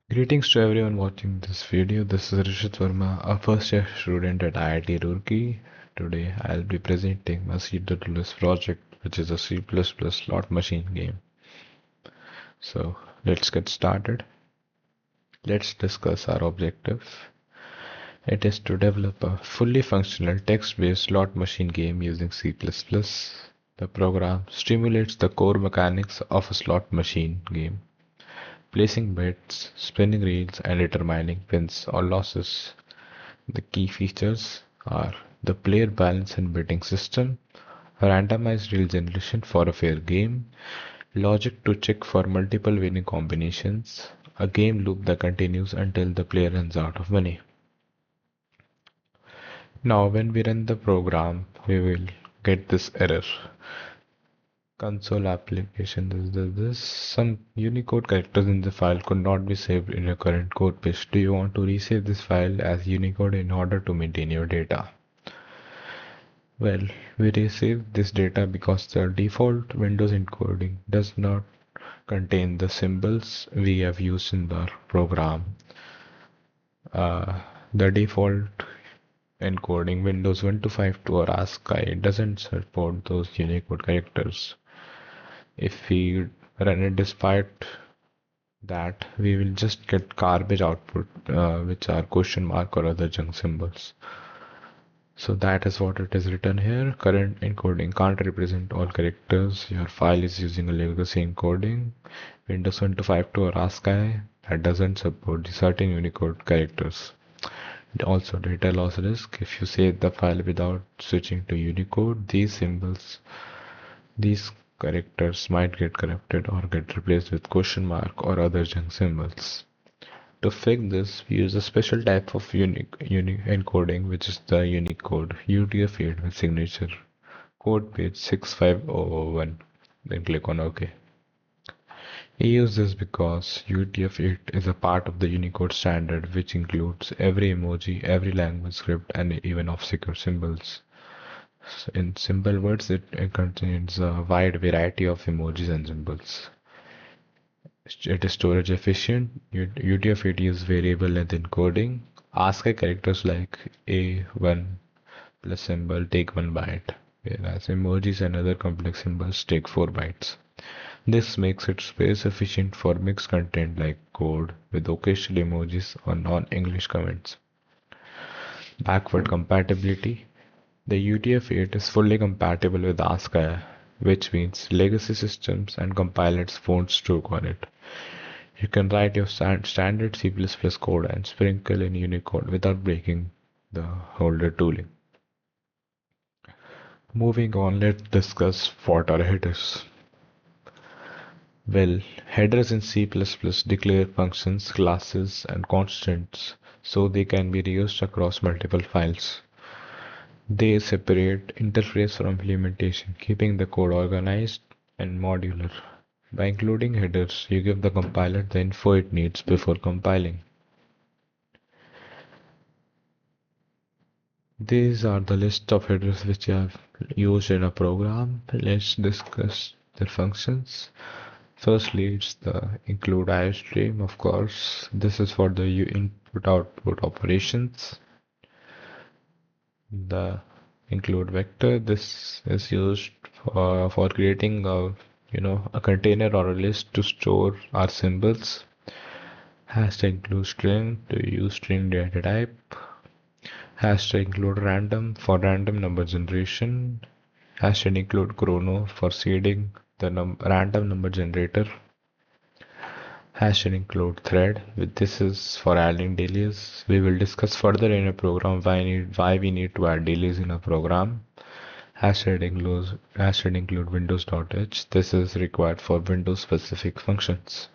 Greetings to everyone watching this video. This is Rishit Verma, a first year student at IIT Roorkee. Today I'll be presenting my C++ project, which is a C++ slot machine game. So let's get started. Let's discuss our objective. It is to develop a fully functional text-based slot machine game using C++. The program stimulates the core mechanics of a slot machine game, placing bets, spinning reels, and determining wins or losses. The key features are the player balance and betting system, a randomized reel generation for a fair game, logic to check for multiple winning combinations, a game loop that continues until the player runs out of money. Now, when we run the program, we will get this error. Console application this. Some Unicode characters in the file could not be saved in your current code base. Do you want to resave this file as Unicode in order to maintain your data? Well, we receive this data because the default Windows encoding does not contain the symbols we have used in the program. The default encoding Windows 1.2.5 or ASCII doesn't support those Unicode characters. If we run it despite that, we will just get garbage output, which are question mark or other junk symbols. So that is what it is written here. Current encoding can't represent all characters. Your file is using a legacy encoding. Windows 1.2.5 or ASCII that doesn't support the certain Unicode characters. Also, data loss risk. If you save the file without switching to Unicode, these characters might get corrupted or get replaced with question mark or other junk symbols. To fix this, we use a special type of unique encoding, which is the Unicode UTF-8 with signature. Code page 65001. Then click on OK. We use this because UTF-8 is a part of the Unicode standard, which includes every emoji, every language script, and even obscure symbols. In simple words, it contains a wide variety of emojis and symbols. It is storage efficient. UTF-8 uses variable length encoding. ASCII characters like A1 plus symbol take 1 byte, whereas emojis and other complex symbols take 4 bytes. This makes it space efficient for mixed content like code with occasional emojis or non-English comments. Backward compatibility. The UTF-8 is fully compatible with ASCII, which means legacy systems and compilers won't stroke on it. You can write your standard C++ code and sprinkle in Unicode without breaking the holder tooling. Moving on, let's discuss what are headers. Well, headers in C++ declare functions, classes, and constants so they can be reused across multiple files. They separate interface from implementation, keeping the code organized and modular. By including headers, you give the compiler the info it needs before compiling. These are the list of headers which you have used in a program. Let's discuss their functions. Firstly, it's the include iostream, of course. This is for the input-output operations. The include vector, this is used for creating a container or a list to store our symbols. Has to include string to use string data type. Has to include random for random number generation. Has to include chrono for seeding the random number generator. Has to include thread, this is for adding delays. We will discuss further in a program why we need to add delays in a program. Has to include windows.h. This is required for Windows specific functions.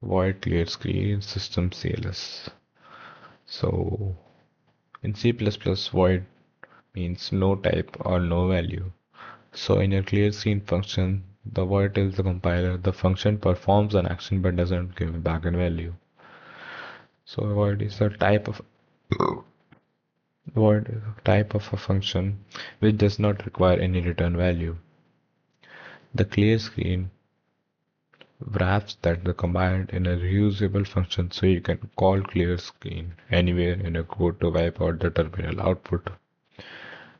Void clear screen system CLS. So in C++, void means no type or no value. So in your clear screen function, the void tells the compiler the function performs an action but doesn't give back a value. So void is a type of a function which does not require any return value. The clear screen wraps that the command in a reusable function so you can call clear screen anywhere in a code to wipe out the terminal output.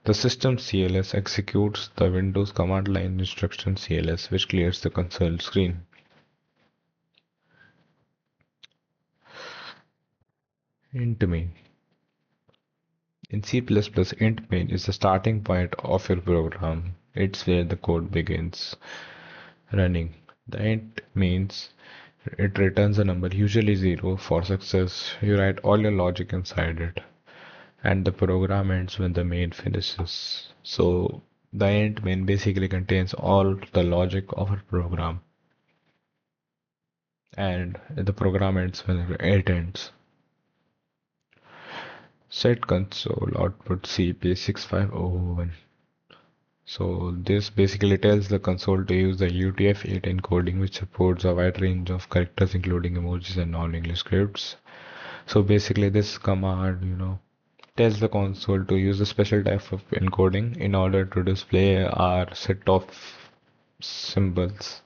The system CLS executes the Windows command line instruction CLS which clears the console screen. Int main. In C++, int main is the starting point of your program. It's where the code begins running. The int means it returns a number, usually 0, for success. You write all your logic inside it, and the program ends when the main finishes. So the int main basically contains all the logic of a program, and the program ends when it ends. Set console output CP6501. So this basically tells the console to use the UTF-8 encoding, which supports a wide range of characters including emojis and non-English scripts. So basically this command, tells the console to use a special type of encoding in order to display our set of symbols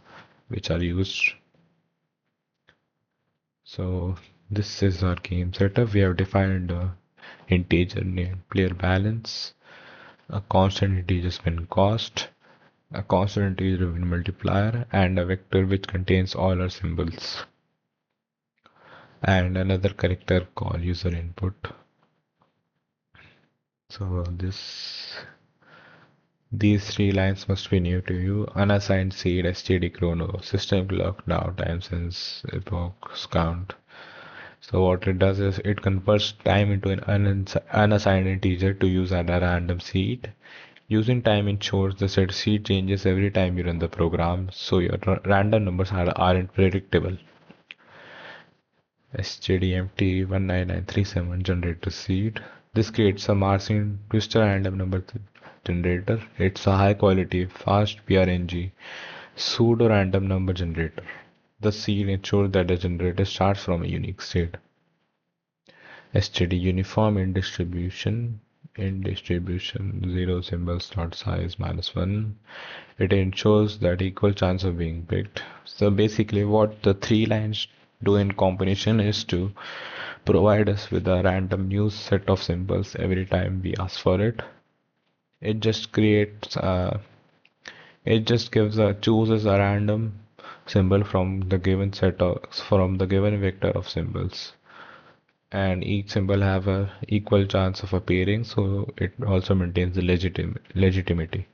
which are used. So this is our game setup. We have defined integer name player balance, a constant integer spin cost, a constant integer win multiplier, and a vector which contains all our symbols, and another character called user input. So these three lines must be new to you. Unassigned seed, STD chrono, system clock, now time since epochs count. So what it does is it converts time into an unassigned integer to use at a random seed. Using time ensures the set seed changes every time you run the program, so your random numbers aren't predictable. stdmt19937 generator seed. This creates a Martian twisted random number generator. It's a high quality, fast PRNG pseudo random number generator. The seed ensures that the generator starts from a unique state. STD uniform in distribution 0 symbols dot size -1. It ensures that equal chance of being picked. So basically what the three lines do in combination is to provide us with a random new set of symbols every time we ask for it. It just creates it just chooses a random symbol from the given from the given vector of symbols, and each symbol have a equal chance of appearing, so it also maintains the legitimacy.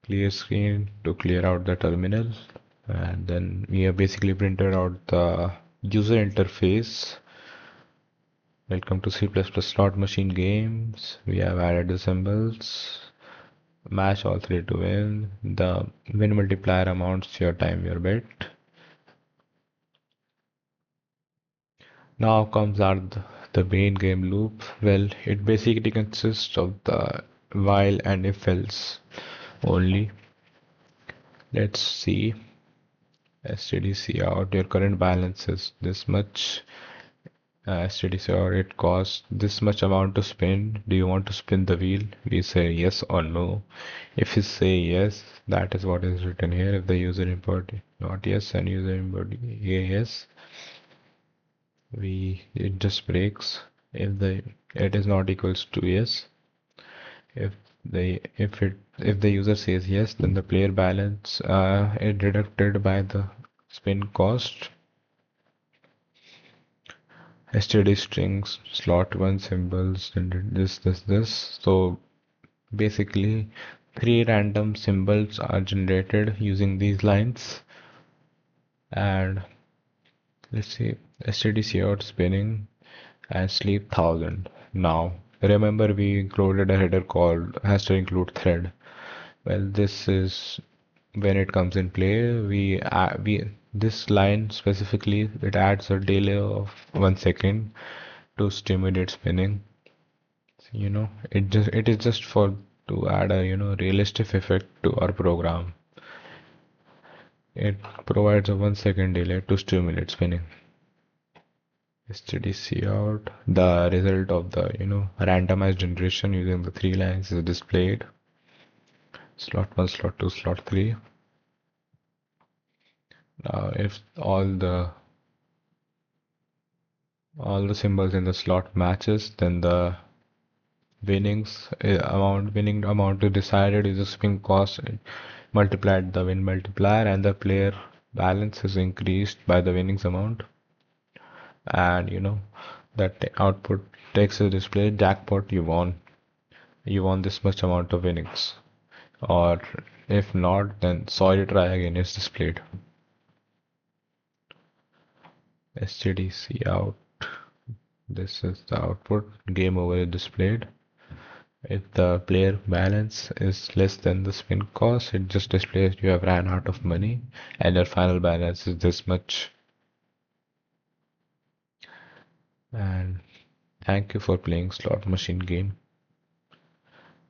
Clear screen to clear out the terminal, and then we have basically printed out the user interface. Welcome to C++ slot machine games. We have added the symbols, match all three to win. The win multiplier amounts to your time your bet. Now comes the main game loop. Well, it basically consists of the while and if else only. Let's see. STDC out. Your current balance is this much. STDC out. It costs this much amount to spin. Do you want to spin the wheel? We say yes or no. If you say yes, that is what is written here. If the user input not yes and user input yes, it just breaks. If it is not equals to yes, if the user says yes, then the player balance is deducted by the spin cost. STD strings slot 1 symbols and this. So basically 3 random symbols are generated using these lines, and let's see, STD out spinning and sleep 1000. Now remember we included a header called has to include thread. Well, this is when it comes in play. We this line specifically, it adds a delay of 1 second to stimulate spinning. It is just for to add a realistic effect to our program. It provides a 1 second delay to stimulate spinning. STDC out. The result of the randomized generation using the three lines is displayed. slot 1, slot 2, slot 3. Now if all the symbols in the slot matches, then the winning amount is decided is the spin cost multiplied the win multiplier, and the player balance is increased by the winnings amount. And that output text is displayed jackpot, you won this much amount of winnings, or if not, then sorry, try again is displayed. STDC out, this is the output. Game over is displayed. If the player balance is less than the spin cost, it just displays you have ran out of money and your final balance is this much. And thank you for playing slot machine game.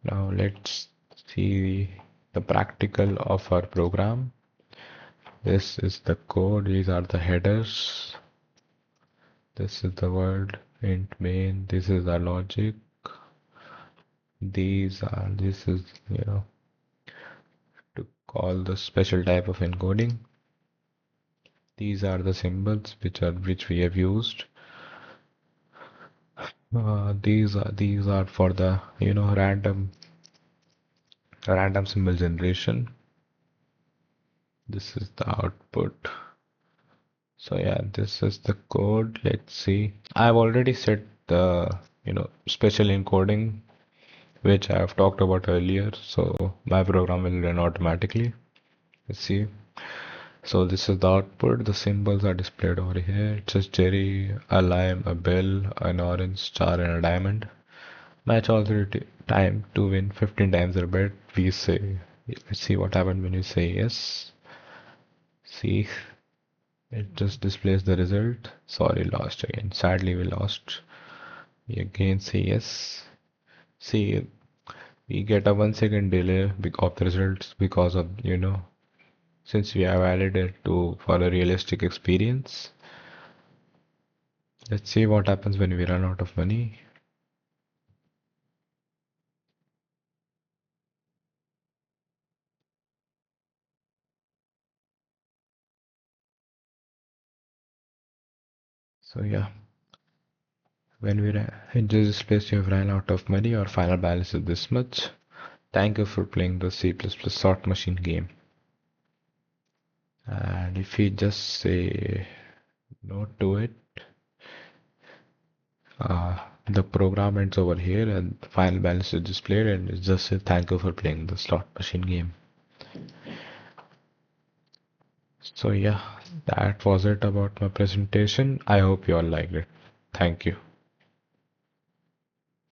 Now let's see the practical of our program. This is the code, these are the headers. This is the word int main, this is our logic. This is to call the special type of encoding. These are the symbols which we have used. These are for the random symbol generation. This is the output. So yeah, this is the code. Let's see. I've already set the special encoding which I have talked about earlier. So my program will run automatically. Let's see. So this is the output. The symbols are displayed over here. It says cherry, a lime, a bell, an orange star, and a diamond. Match authority time to win 15 times your bet. We say, let's see what happened when you say yes. See, it just displays the result. Sorry, lost again. Sadly, we lost. We again say yes. See, we get a 1 second delay of the results because of, since we have added it for a realistic experience. Let's see what happens when we run out of money. So yeah, when in this place you have ran out of money, our final balance is this much. Thank you for playing the C++ slot machine game. And if we just say no to it, the program ends over here and the final balance is displayed, and it just says thank you for playing the slot machine game. So yeah, that was it about my presentation. I hope you all liked it. Thank you.